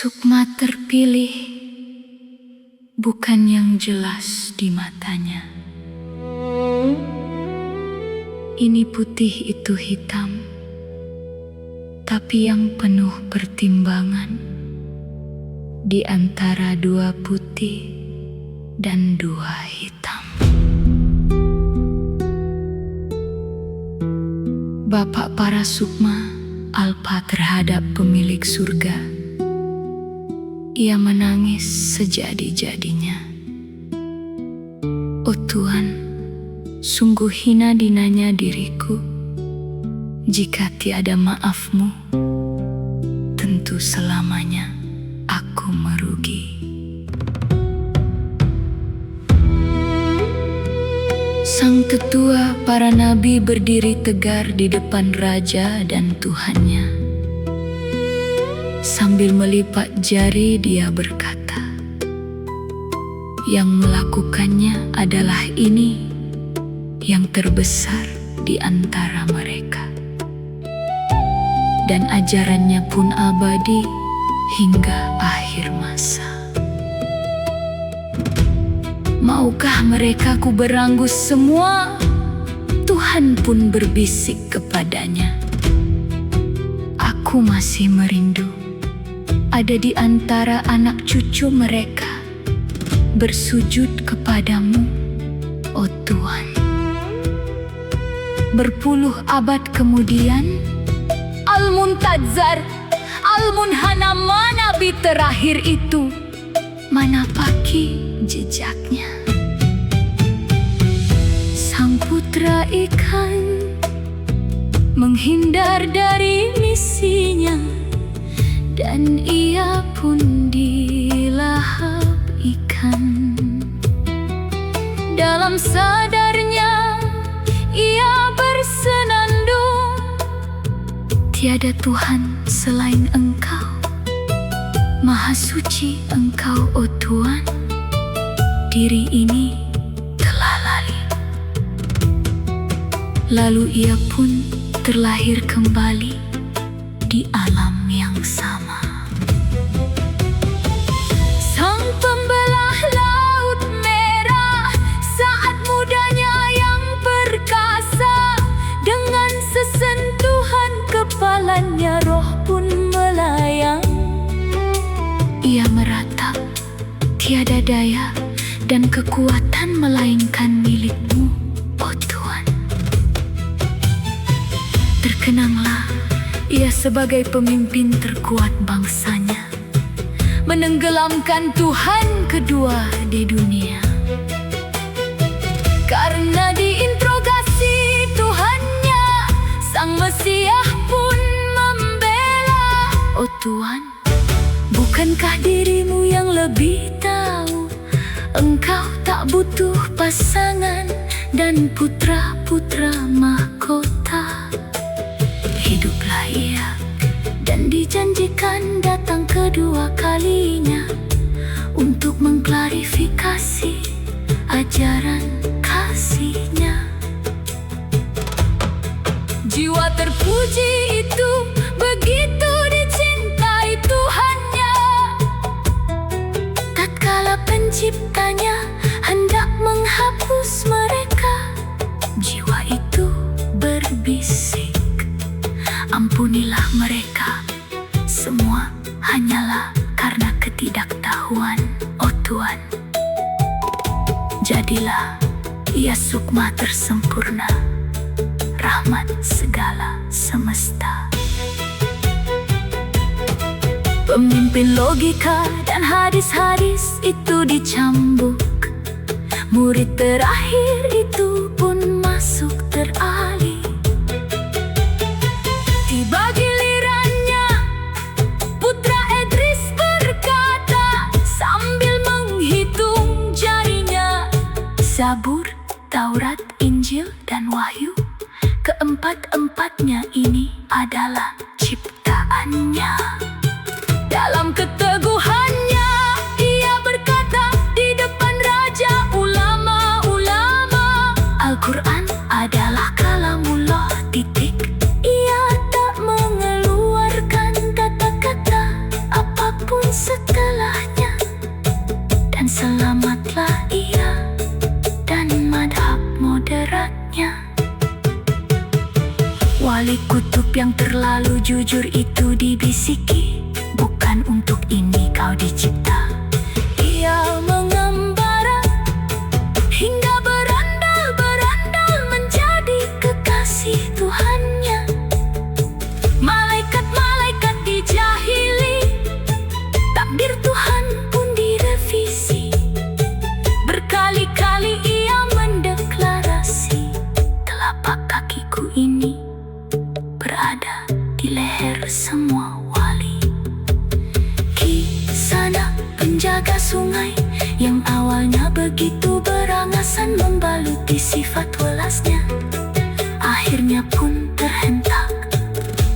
Sukma terpilih bukan yang jelas di matanya. Ini putih itu hitam, tapi yang penuh pertimbangan di antara dua putih dan dua hitam. Bapak para Sukma alpa terhadap pemilik surga. Ia menangis sejadi-jadinya. Oh Tuhan, sungguh hina dinanya diriku. Jika tiada maaf-Mu, tentu selamanya aku merugi. Sang tetua para nabi berdiri tegar di depan raja dan Tuhannya. Sambil melipat jari dia berkata, yang melakukannya adalah ini yang terbesar di antara mereka. Dan ajarannya pun abadi hingga akhir masa. Maukah mereka ku beranggus semua? Tuhan pun berbisik kepadanya. Aku masih merindu ada di antara anak cucu mereka bersujud kepadamu, oh Tuhan. Berpuluh abad kemudian, Al-Muntazar, Al-Munhanama nabi terakhir itu, mana paki jejaknya? Sang putra ikan menghindar dari misinya, dan ia pun dilahap ikan. Dalam sadarnya ia bersenandung, tiada Tuhan selain Engkau. Maha suci Engkau, oh Tuhan, diri ini telah lali. Lalu ia pun terlahir kembali di alam yang sama. Sang pembelah laut merah, saat mudanya yang perkasa, dengan sesentuhan kepalanya roh pun melayang. Ia meratap, tiada daya dan kekuatan melainkan milik-Mu, oh Tuhan. Terkenanglah ia sebagai pemimpin terkuat bangsanya, menenggelamkan Tuhan kedua di dunia. Karena diinterogasi Tuhannya, Sang Mesias pun membela. Oh Tuhan, bukankah diri-Mu yang lebih tahu? Engkau tak butuh pasangan dan putra-putra mahkota. Hiduplah ia dan dijanjikan datang kedua kalinya untuk mengklarifikasi ajaran kasihnya. Jiwa terpuji itu begitu dicintai Tuhannya. Tatkala penciptanya hendak menghapus mereka, jiwa itu berbisik, ampunilah mereka, semua hanyalah karena ketidaktahuan, oh Tuhan. Jadilah ia Sukma tersempurna, rahmat segala semesta. Pemimpin logika dan hadis-hadis itu dicambuk, murid terakhir itu pun masuk teralih. Tiba gilirannya, putra Idris berkata sambil menghitung jarinya, Zabur, Taurat, Injil, dan Wahyu, keempat-empatnya ini adalah ciptaannya. Dalam keteguhannya ia berkata di depan raja ulama-ulama, Al-Quran adalah kalamullah, titik. Ia tak mengeluarkan kata-kata apapun wali. Kisana, penjaga sungai, yang awalnya begitu berangasan membaluti sifat welasnya, akhirnya pun terhentak.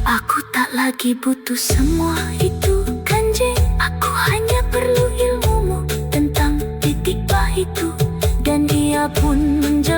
Aku tak lagi butuh semua itu, Kanjeng. Aku hanya perlu ilmumu tentang titik bah itu. Dan ia pun menjawab,